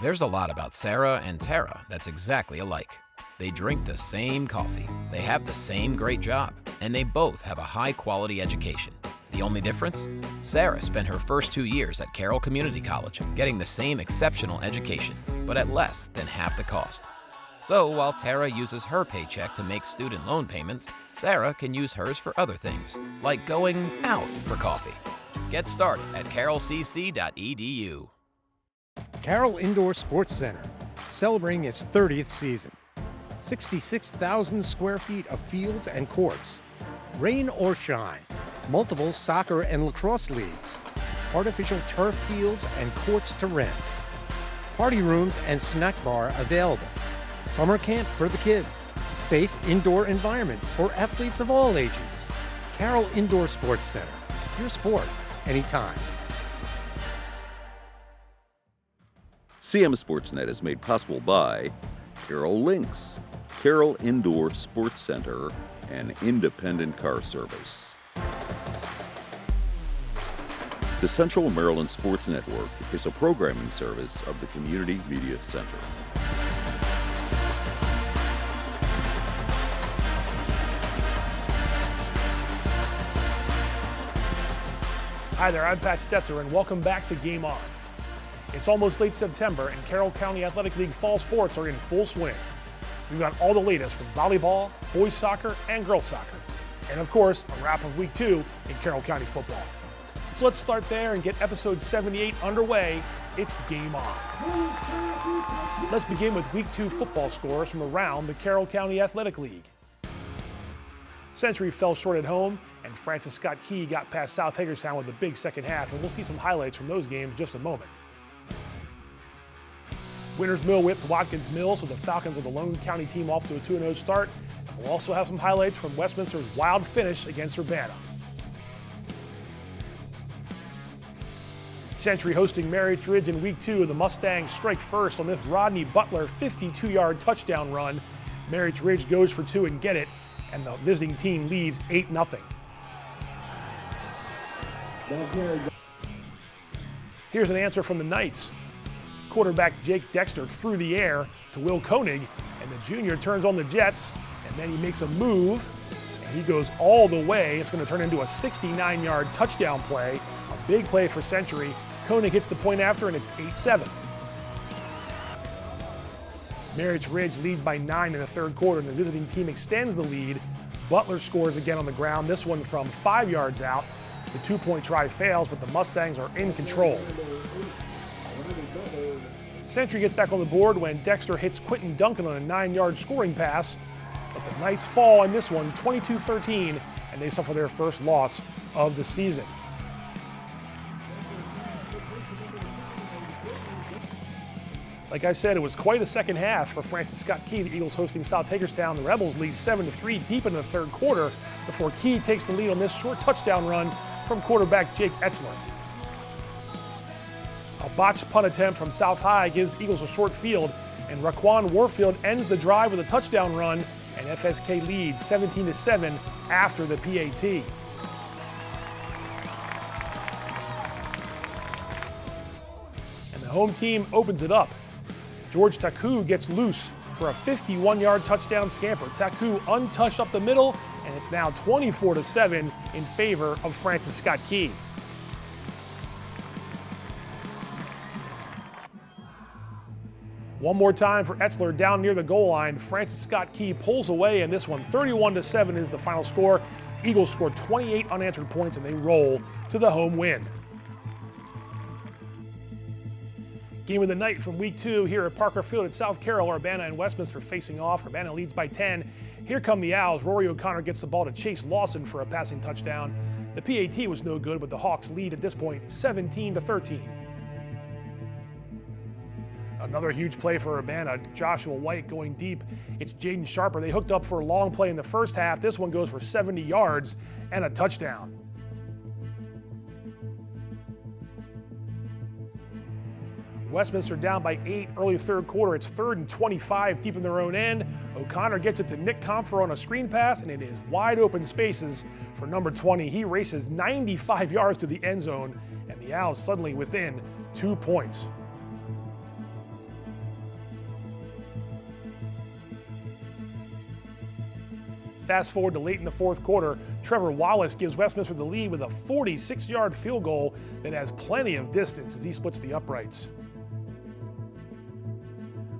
There's a lot about Sarah and Tara that's exactly alike. They drink the same coffee, they have the same great job, and they both have a high-quality education. The only difference? Sarah spent her first 2 years at Carroll Community College, getting the same exceptional education, but at less than half the cost. So while Tara uses her paycheck to make student loan payments, Sarah can use hers for other things, like going out for coffee. Get started at carrollcc.edu. Carroll Indoor Sports Center, celebrating its 30th season. 66,000 square feet of fields and courts. Rain or shine, multiple soccer and lacrosse leagues. Artificial turf fields and courts to rent. Party rooms and snack bar available. Summer camp for the kids. Safe indoor environment for athletes of all ages. Carroll Indoor Sports Center, your sport, anytime. CMSportsNet is made possible by Carroll Lynx, Carroll Indoor Sports Center, and Independent Car Service. The Central Maryland Sports Network is a programming service of the Community Media Center. Hi there, I'm Pat Stetzer, and welcome back to Game On. It's almost late September, and Carroll County Athletic League fall sports are in full swing. We've got all the latest from volleyball, boys soccer, and girls soccer. And of course, a wrap of week 2 in Carroll County football. So let's start there and get episode 78 underway. It's Game On. Let's begin with week 2 football scores from around the Carroll County Athletic League. Century fell short at home, and Francis Scott Key got past South Hagerstown with a big second half, and we'll see some highlights from those games in just a moment. Winters Mill whipped Watkins Mill, so the Falcons are the lone county team off to a 2-0 start. And we'll also have some highlights from Westminster's wild finish against Urbana. Century hosting Marriott Ridge in week 2, and the Mustangs strike first on this Rodney Butler 52-yard touchdown run. Marriott Ridge goes for 2 and get it, and the visiting team leads 8-0. Here's an answer from the Knights. Quarterback Jake Dexter threw the air to Will Koenig, and the junior turns on the Jets, and then he makes a move, and he goes all the way. It's going to turn into a 69-yard touchdown play, a big play for Century. Koenig hits the point after, and it's 8-7. Marriott Ridge leads by 9 in the third quarter, and the visiting team extends the lead. Butler scores again on the ground, this one from 5 yards out. The 2-point try fails, but the Mustangs are in control. Century gets back on the board when Dexter hits Quentin Duncan on a 9-yard scoring pass, but the Knights fall in this one 22-13, and they suffer their first loss of the season. Like I said, it was quite a second half for Francis Scott Key. The Eagles hosting South Hagerstown. The Rebels lead 7-3 deep into the third quarter before Key takes the lead on this short touchdown run from quarterback Jake Etzler. A botched punt attempt from South High gives the Eagles a short field, and Raquan Warfield ends the drive with a touchdown run, and FSK leads 17-7 after the PAT. And the home team opens it up. George Taku gets loose for a 51-yard touchdown scamper. Taku untouched up the middle, and it's now 24-7 in favor of Francis Scott Key. One more time for Etzler down near the goal line. Francis Scott Key pulls away, and this one 31-7 is the final score. Eagles score 28 unanswered points, and they roll to the home win. Game of the night from week 2 here at Parker Field at South Carroll. Urbana and Westminster facing off. Urbana leads by 10. Here come the Owls. Rory O'Connor gets the ball to Chase Lawson for a passing touchdown. The PAT was no good, but the Hawks lead at this point 17-13. Another huge play for Urbana. Joshua White going deep. It's Jaden Sharper. They hooked up for a long play in the first half. This one goes for 70 yards and a touchdown. Westminster down by 8 early third quarter. It's 3rd and 25 deep in their own end. O'Connor gets it to Nick Comfer on a screen pass, and it is wide open spaces for number 20. He races 95 yards to the end zone, and the Owls suddenly within 2 points. Fast forward to late in the fourth quarter, Trevor Wallace gives Westminster the lead with a 46-yard field goal that has plenty of distance as he splits the uprights.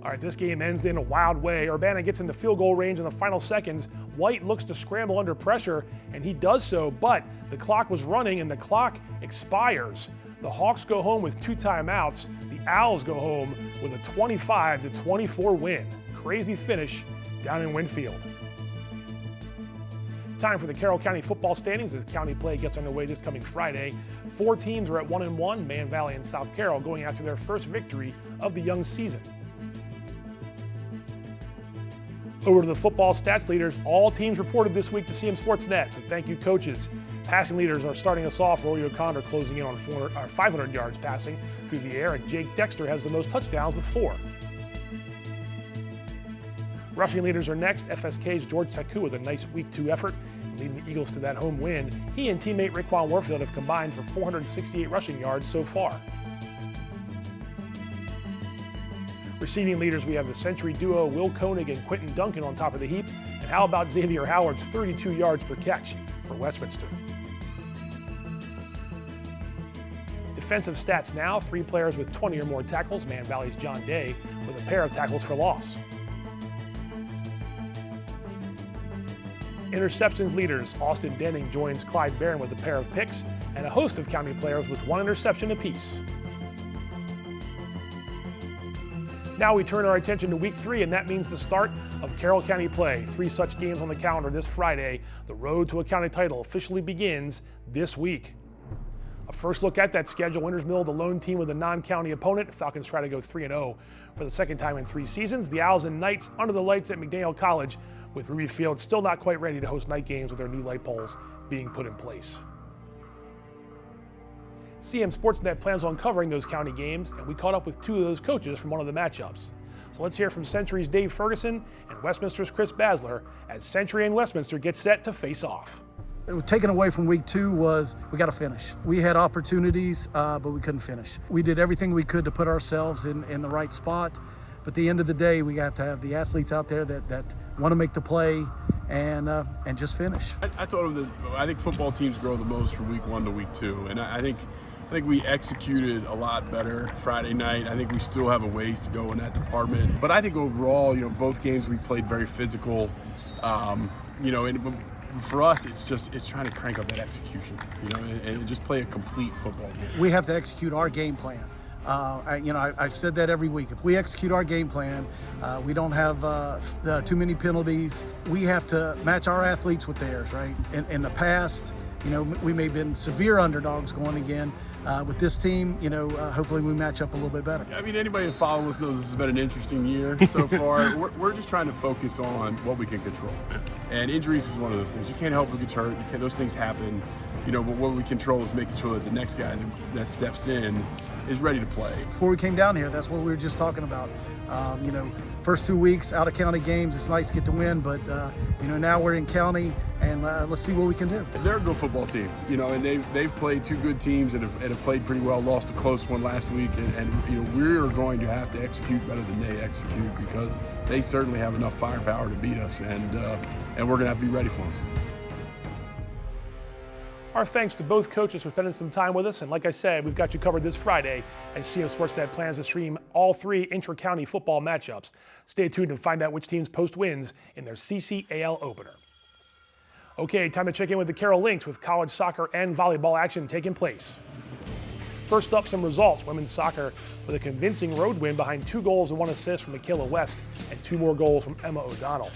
All right, this game ends in a wild way. Urbana gets into field goal range in the final seconds. White looks to scramble under pressure, and he does so, but the clock was running and the clock expires. The Hawks go home with 2 timeouts. The Owls go home with a 25-24 win. Crazy finish down in Winfield. Time for the Carroll County football standings as county play gets underway this coming Friday. 4 teams are at 1-1, Man Valley and South Carroll going after their first victory of the young season. Over to the football stats leaders. All teams reported this week to CMSportsNet, so thank you, coaches. Passing leaders are starting us off. Rory O'Connor closing in on 500 yards passing through the air, and Jake Dexter has the most touchdowns with 4. Rushing leaders are next. FSK's George Taku with a nice Week 2 effort, leading the Eagles to that home win. He and teammate Raekwon Warfield have combined for 468 rushing yards so far. Receiving leaders, we have the Century duo Will Koenig and Quentin Duncan on top of the heap. And how about Xavier Howard's 32 yards per catch for Westminster? Defensive stats now, 3 players with 20 or more tackles. Man Valley's John Day with a pair of tackles for loss. Interceptions leaders, Austin Denning joins Clyde Barron with a pair of picks, and a host of county players with 1 interception apiece. Now we turn our attention to Week 3, and that means the start of Carroll County play. 3 such games on the calendar this Friday. The road to a county title officially begins this week. A first look at that schedule. Winters Mill, the lone team with a non-county opponent. Falcons try to go 3-0 for the second time in 3 seasons. The Owls and Knights under the lights at McDaniel College, with Ruby Field still not quite ready to host night games with their new light poles being put in place. CMSportsNet plans on covering those county games, and we caught up with 2 of those coaches from one of the matchups. So let's hear from Century's Dave Ferguson and Westminster's Chris Basler as Century and Westminster get set to face off. Taken away from Week 2 was we got to finish. We had opportunities, but we couldn't finish. We did everything we could to put ourselves in the right spot, but at the end of the day, we have to have the athletes out there that want to make the play and just finish. I think football teams grow the most from Week 1 to Week 2, and I think we executed a lot better Friday night. I think we still have a ways to go in that department. But I think overall, both games we played very physical. And for us, it's trying to crank up that execution, and just play a complete football game. We have to execute our game plan. I've said that every week. If we execute our game plan, we don't have too many penalties. We have to match our athletes with theirs, right? In the past, we may have been severe underdogs going again. With this team, hopefully we match up a little bit better. I mean, anybody who follows us knows this has been an interesting year so far. We're just trying to focus on what we can control. And injuries is one of those things. You can't help who gets hurt. Those things happen. But what we control is making sure that the next guy that steps in is ready to play. Before we came down here, that's what we were just talking about. First 2 weeks out of county games, it's nice to get the win, but now we're in county, and let's see what we can do. They're a good football team, and they've played 2 good teams and have played pretty well. Lost a close one last week, and we're going to have to execute better than they execute because they certainly have enough firepower to beat us, and we're going to have to be ready for them. Our thanks to both coaches for spending some time with us, and like I said, we've got you covered this Friday as CMSportsNet plans to stream all 3 intra-county football matchups. Stay tuned and find out which teams post wins in their CCAL opener. Okay, time to check in with the Carroll Lynx with college soccer and volleyball action taking place. First up, some results. Women's soccer with a convincing road win behind 2 goals and 1 assist from Michaela West and 2 more goals from Emma O'Donnell.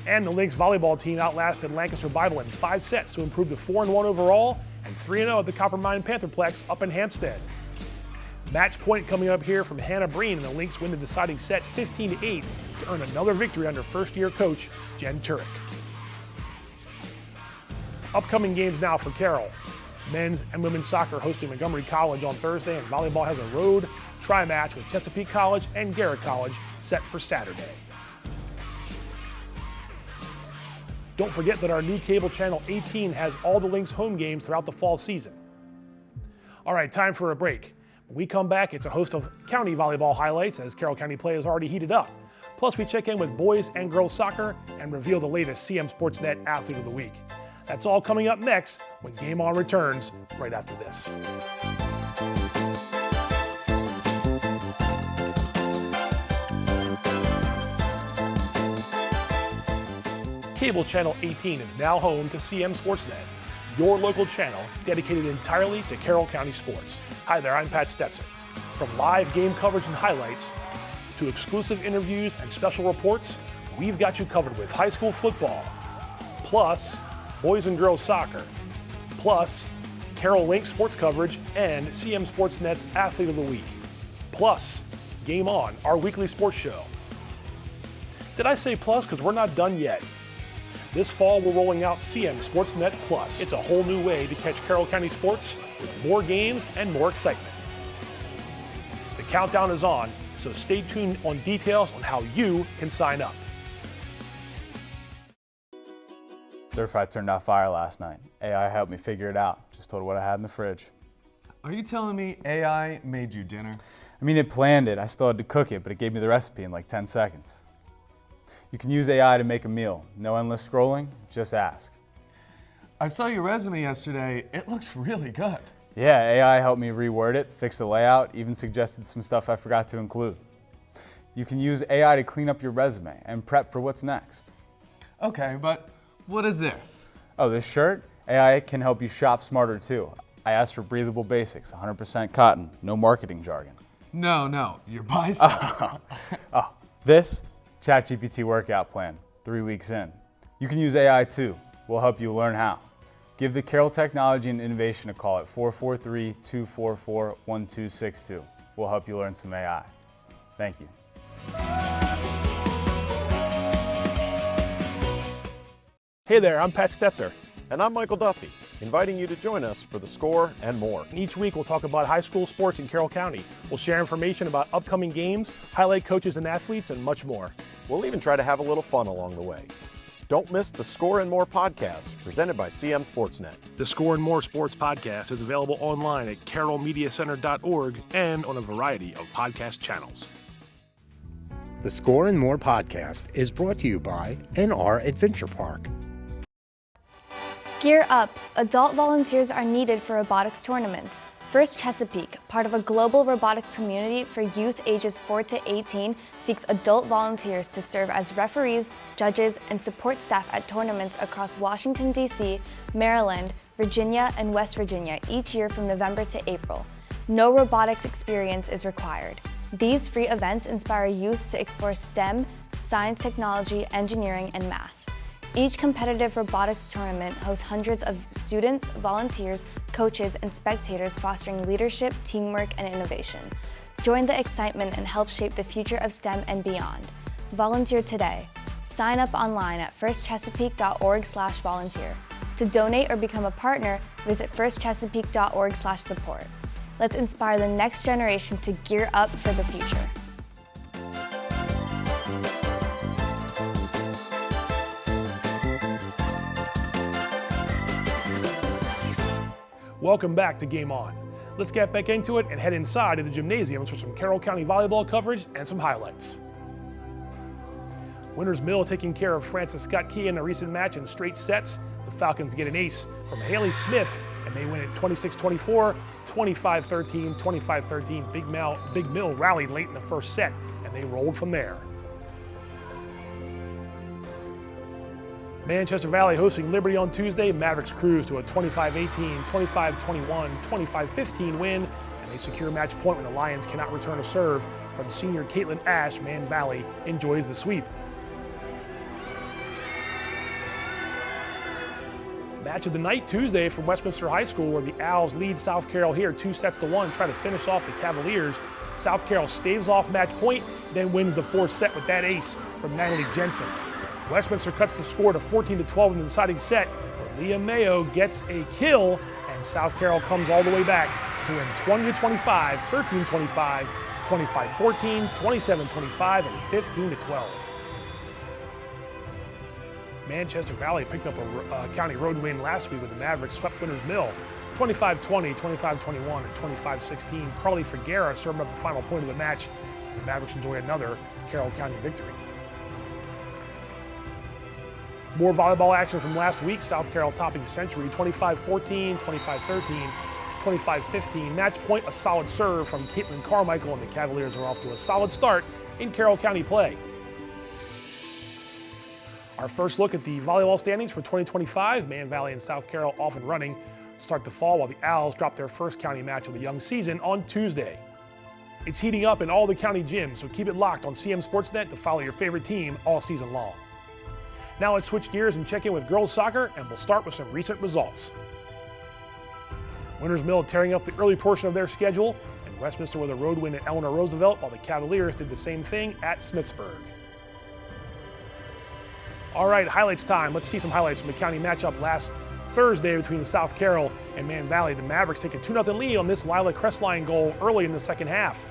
And the Lynx volleyball team outlasted Lancaster Bible in 5 sets to improve to 4-1 overall and 3-0 at the Copper Mine Pantherplex up in Hampstead. Match point coming up here from Hannah Breen, and the Lynx win the deciding set 15-8 to earn another victory under first-year coach Jen Turek. Upcoming games now for Carroll. Men's and women's soccer hosting Montgomery College on Thursday, and volleyball has a road tri-match with Chesapeake College and Garrett College set for Saturday. Don't forget that our new cable channel 18 has all the Lynx home games throughout the fall season. All right, time for a break. When we come back, it's a host of county volleyball highlights as Carroll County play is already heated up. Plus, Plus, we check in with boys and girls soccer and reveal the latest CMSportsNet Athlete of the Week. That's all coming up next when Game On returns right after this. Cable Channel 18 is now home to CMSportsNet, your local channel dedicated entirely to Carroll County sports. Hi there, I'm Pat Stetzer. From live game coverage and highlights to exclusive interviews and special reports, we've got you covered with high school football, plus boys and girls soccer, plus Carroll Lynx sports coverage and CMSportsNet's Athlete of the Week, plus Game On, our weekly sports show. Did I say plus? Because we're not done yet. This fall, we're rolling out CMSportsNet Plus. It's a whole new way to catch Carroll County sports with more games and more excitement. The countdown is on, so stay tuned on details on how you can sign up. Stir fry turned off fire last night. AI helped me figure it out. Just told her what I had in the fridge. Are you telling me AI made you dinner? I mean, it planned it. I still had to cook it, but it gave me the recipe in like 10 seconds. You can use AI to make a meal. No endless scrolling, just ask. I saw your resume yesterday. It looks really good. Yeah, AI helped me reword it, fix the layout, even suggested some stuff I forgot to include. You can use AI to clean up your resume and prep for what's next. Okay, but what is this? Oh, this shirt? AI can help you shop smarter too. I asked for breathable basics, 100% cotton, no marketing jargon. No, your bicep. This? ChatGPT workout plan, 3 weeks in. You can use AI too. We'll help you learn how. Give the Carroll Technology and Innovation a call at 443-244-1262. We'll help you learn some AI. Thank you. Hey there, I'm Pat Stetzer. And I'm Michael Duffy, inviting you to join us for The Score and more. Each week we'll talk about high school sports in Carroll County. We'll share information about upcoming games, highlight coaches and athletes, and much more. We'll even try to have a little fun along the way. Don't miss The Score and More podcast presented by CMSportsNet. The Score and More Sports podcast is available online at carrollmediacenter.org and on a variety of podcast channels. The Score and More podcast is brought to you by NR Adventure Park. Gear up! Adult volunteers are needed for robotics tournaments. First Chesapeake, part of a global robotics community for youth ages 4 to 18, seeks adult volunteers to serve as referees, judges, and support staff at tournaments across Washington, D.C., Maryland, Virginia, and West Virginia each year from November to April. No robotics experience is required. These free events inspire youth to explore STEM, science, technology, engineering, and math. Each competitive robotics tournament hosts hundreds of students, volunteers, coaches, and spectators fostering leadership, teamwork, and innovation. Join the excitement and help shape the future of STEM and beyond. Volunteer today. Sign up online at firstchesapeake.org/volunteer. To donate or become a partner, visit firstchesapeake.org/support. Let's inspire the next generation to gear up for the future. Welcome back to Game On. Let's get back into it and head inside of the gymnasium for some Carroll County volleyball coverage and some highlights. Winters Mill taking care of Francis Scott Key in a recent match in straight sets. The Falcons get an ace from Haley Smith and they win it 26-24, 25-13, 25-13. Big Mill rallied late in the first set and they rolled from there. Manchester Valley hosting Liberty on Tuesday. Mavericks cruise to a 25-18, 25-21, 25-15 win, and they secure match point when the Lions cannot return a serve from senior Caitlin Ash. Man Valley enjoys the sweep. Match of the night Tuesday from Westminster High School, where the Owls lead South Carroll here 2-1, try to finish off the Cavaliers. South Carroll staves off match point, then wins the fourth set with that ace from Natalie Jensen. Westminster cuts the score to 14-12 in the deciding set, but Leah Mayo gets a kill, and South Carroll comes all the way back to win 20-25, 13-25, 25-14, 27-25, and 15-12. Manchester Valley picked up a county road win last week with the Mavericks swept Winters Mill 25-20, 25-21, and 25-16. Carly Figuera serving up the final point of the match. The Mavericks enjoy another Carroll County victory. More volleyball action from last week. South Carroll topping Century 25-14, 25-13, 25-15. Match point, a solid serve from Caitlin Carmichael, and the Cavaliers are off to a solid start in Carroll County play. Our first look at the volleyball standings for 2025. Man Valley and South Carroll off and running to start the fall, while the Owls drop their first county match of the young season on Tuesday. It's heating up in all the county gyms, so keep it locked on CMSportsNet to follow your favorite team all season long. Now let's switch gears and check in with girls soccer, and we'll start with some recent results. Winters Mill tearing up the early portion of their schedule, and Westminster with a road win at Eleanor Roosevelt, while the Cavaliers did the same thing at Smithsburg. All right, highlights time. Let's see some highlights from the county matchup last Thursday between South Carroll and Man Valley. The Mavericks take a 2-0 lead on this Lila Crestline goal early in the second half.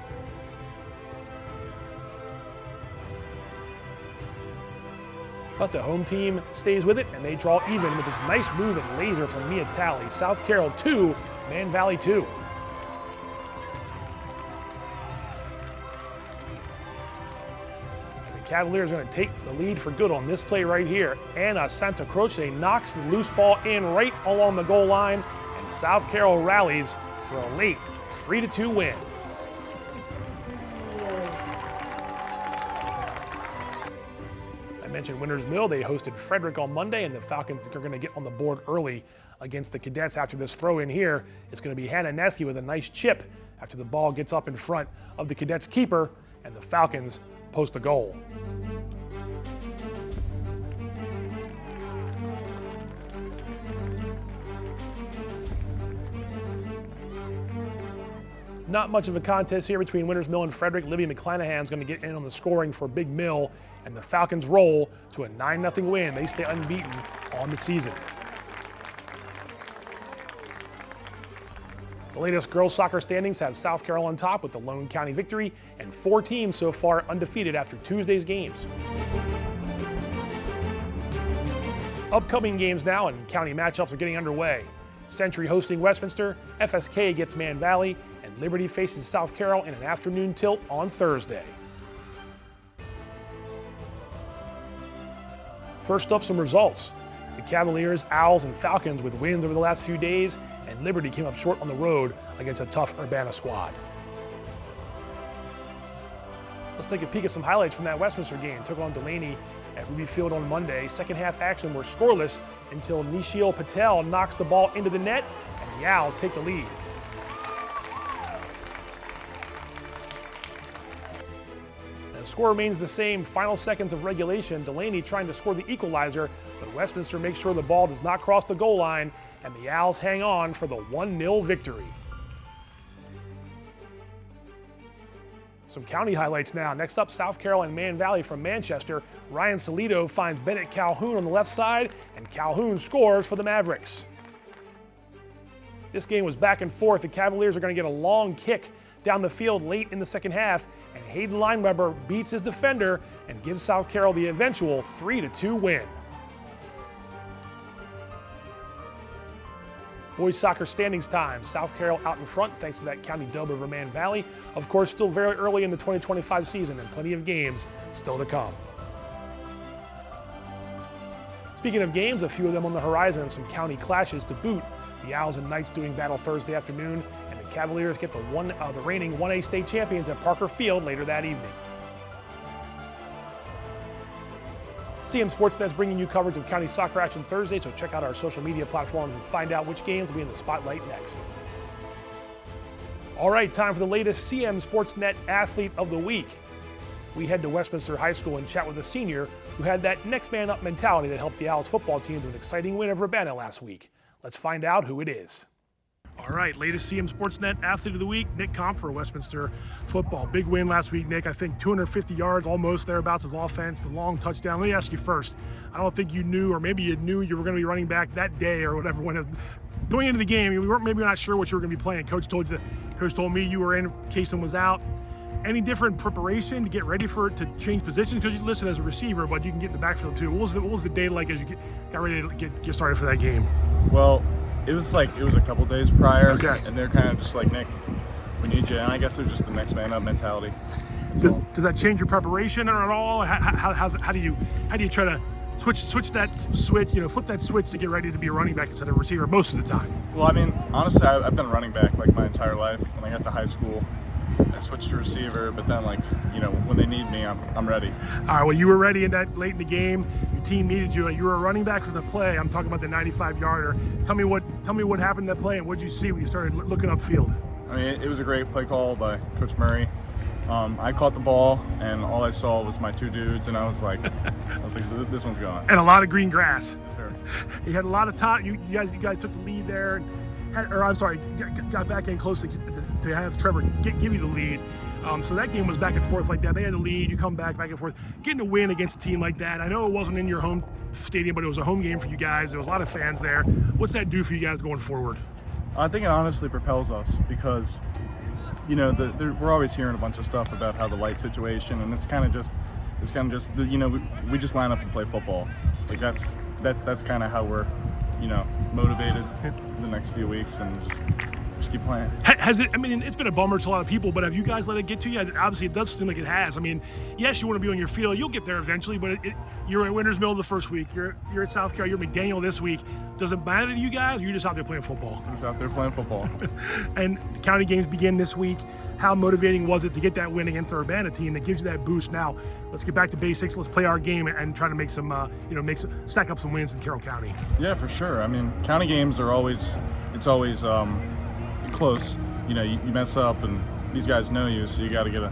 But the home team stays with it, and they draw even with this nice move and laser from Mia Talley. South Carroll 2, Man Valley 2. And the Cavaliers are going to take the lead for good on this play right here. Anna Santa Croce knocks the loose ball in right along the goal line, and South Carroll rallies for a late 3-2 win. Mentioned Winters Mill. They hosted Frederick on Monday, and the Falcons are going to get on the board early against the Cadets after this throw in here. It's going to be Hannah Nesky with a nice chip after the ball gets up in front of the Cadets keeper, and the Falcons post a goal. Not much of a contest here between Winters Mill and Frederick. Libby McClanahan's going to get in on the scoring for Big Mill, and the Falcons roll to a 9-0 win. They stay unbeaten on the season. The latest girls soccer standings have South Carroll on top with the lone county victory, and 4 teams so far undefeated after Tuesday's games. Upcoming games now, and county matchups are getting underway. Century hosting Westminster, FSK gets Man Valley, and Liberty faces South Carroll in an afternoon tilt on Thursday. First up, some results. The Cavaliers, Owls, and Falcons with wins over the last few days, and Liberty came up short on the road against a tough Urbana squad. Let's take a peek at some highlights from that Westminster game. Took on Delaney at Ruby Field on Monday. Second half action were scoreless until Nishil Patel knocks the ball into the net, and the Owls take the lead. The score remains the same. Final seconds of regulation. Delaney trying to score the equalizer, but Westminster makes sure the ball does not cross the goal line, and the Owls hang on for the 1-0 victory. Some county highlights now. Next up, South Carroll and Man Valley from Manchester. Ryan Salido finds Bennett Calhoun on the left side, and Calhoun scores for the Mavericks. This game was back and forth. The Cavaliers are going to get a long kick down the field late in the second half, and Hayden Lineweber beats his defender and gives South Carroll the eventual 3-2 win. Boys soccer standings time. South Carroll out in front thanks to that county dub over Man Valley. Of course, still very early in the 2025 season and plenty of games still to come. Speaking of games, a few of them on the horizon and some county clashes to boot. The Owls and Knights doing battle Thursday afternoon, and the Cavaliers get the reigning 1A state champions at Parker Field later that evening. CMSportsNet is bringing you coverage of county soccer action Thursday, so check out our social media platforms and find out which games will be in the spotlight next. All right, time for the latest CMSportsNet Athlete of the Week. We head to Westminster High School and chat with a senior who had that next man up mentality that helped the Owls football team to an exciting win over Urbana last week. Let's find out who it is. All right, latest CMSportsNet Athlete of the Week, Nick Comp for Westminster football. Big win last week, Nick. I think 250 yards, almost thereabouts of offense, the long touchdown. Let me ask you first. I don't think you knew, or maybe you knew you were going to be running back that day or whatever. Going into the game, we weren't maybe not sure what you were going to be playing. Coach told me you were in, Kaysen was out. Any different preparation to get ready for it to change positions? Because you listed as a receiver, but you can get in the backfield too. What was the day like as you got ready to get started for that game? Well, it was a couple days prior, okay. And they're kind of just like, Nick, we need you. And I guess they're just the next man up mentality. Does that change your preparation at all? How do you try to switch that switch, flip that switch to get ready to be a running back instead of a receiver most of the time? Well, I mean, honestly, I've been running back like my entire life. When I got to high school, I switched to receiver, but then when they need me, I'm ready. All right, well, you were ready in that late in the game. Your team needed you, and you were a running back for the play. I'm talking about the 95-yarder. Tell me what happened in that play, and what did you see when you started looking upfield? I mean, it was a great play call by Coach Murray. I caught the ball, and all I saw was my two dudes, and I was like, this one's gone. And a lot of green grass. Yes, sir. You had a lot of time. You guys took the lead there, got back in close to have Trevor give you the lead. So that game was back and forth like that. They had the lead. You come back and forth. Getting a win against a team like that. I know it wasn't in your home stadium, but it was a home game for you guys. There was a lot of fans there. What's that do for you guys going forward? I think it honestly propels us because, we're always hearing a bunch of stuff about how the light situation, and it's kind of just we just line up and play football. Like that's kind of how we're, motivated for the next few weeks, and just keep playing. Has it? I mean, it's been a bummer to a lot of people, but have you guys let it get to you? Obviously, it does seem like it has. I mean, yes, you want to be on your field. You'll get there eventually, but you're at Winters Mill the first week. You're at South Carolina. You're at McDaniel this week. Does it matter to you guys, or you're just out there playing football? I'm just out there playing football. And the county games begin this week. How motivating was it to get that win against the Urbana team that gives you that boost? Now, let's get back to basics. Let's play our game and try to make some, stack up some wins in Carroll County. Yeah, for sure. I mean, county games are always close. You mess up, and these guys know you, so you got to get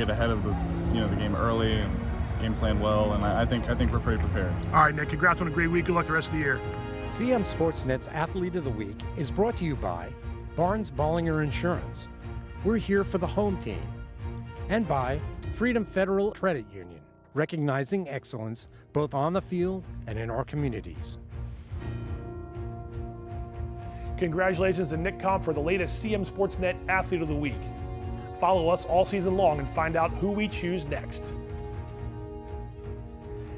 ahead of the game early and game plan well. And I think we're pretty prepared. All right, Nick. Congrats on a great week. Good luck the rest of the year. CMSportsNet's Athlete of the Week is brought to you by Barnes Bollinger Insurance. We're here for the home team. And by Freedom Federal Credit Union, recognizing excellence both on the field and in our communities. Congratulations to Nick Comp for the latest CMSportsNet Athlete of the Week. Follow us all season long and find out who we choose next.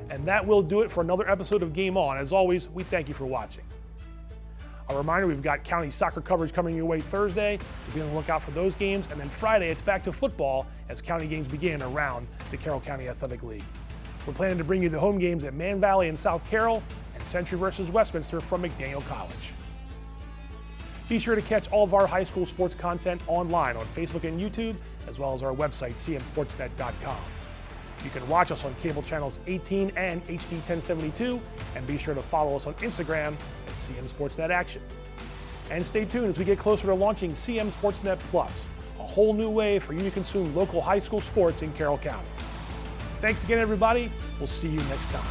And that will do it for another episode of Game On. As always, we thank you for watching. A reminder, we've got county soccer coverage coming your way Thursday. Be on the lookout for those games. And then Friday, it's back to football as county games begin around the Carroll County Athletic League. We're planning to bring you the home games at Man Valley and South Carroll and Century versus Westminster from McDaniel College. Be sure to catch all of our high school sports content online on Facebook and YouTube, as well as our website, cmsportsnet.com. You can watch us on cable channels 18 and HD 1072, and be sure to follow us on Instagram at CMSportsNet Action. And stay tuned as we get closer to launching CMSportsNet Plus, a whole new way for you to consume local high school sports in Carroll County. Thanks again, everybody. We'll see you next time.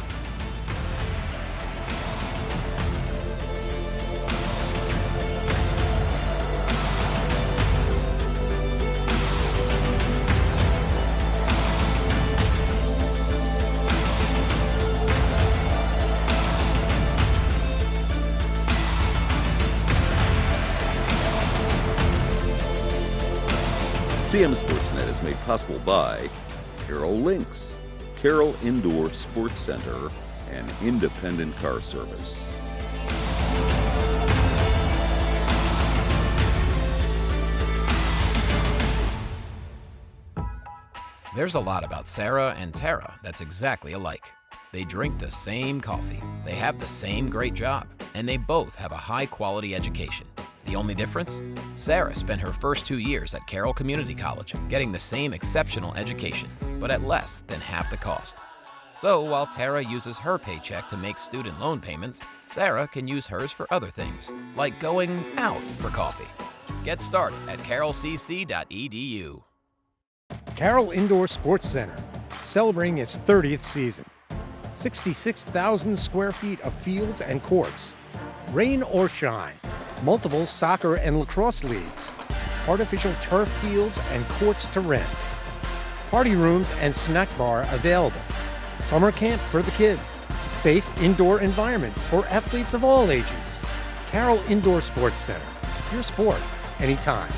CMSportsNet is made possible by Carroll Lynx, Carroll Indoor Sports Center, and Independent Car Service. There's a lot about Sarah and Tara that's exactly alike. They drink the same coffee, they have the same great job, and they both have a high-quality education. The only difference? Sarah spent her first 2 years at Carroll Community College, getting the same exceptional education, but at less than half the cost. So while Tara uses her paycheck to make student loan payments, Sarah can use hers for other things, like going out for coffee. Get started at carrollcc.edu. Carroll Indoor Sports Center, celebrating its 30th season. 66,000 square feet of fields and courts. Rain or shine, multiple soccer and lacrosse leagues. Artificial turf fields and courts to rent. Party rooms and snack bar available. Summer camp for the kids. Safe indoor environment for athletes of all ages. Carroll Indoor Sports Center, your sport anytime.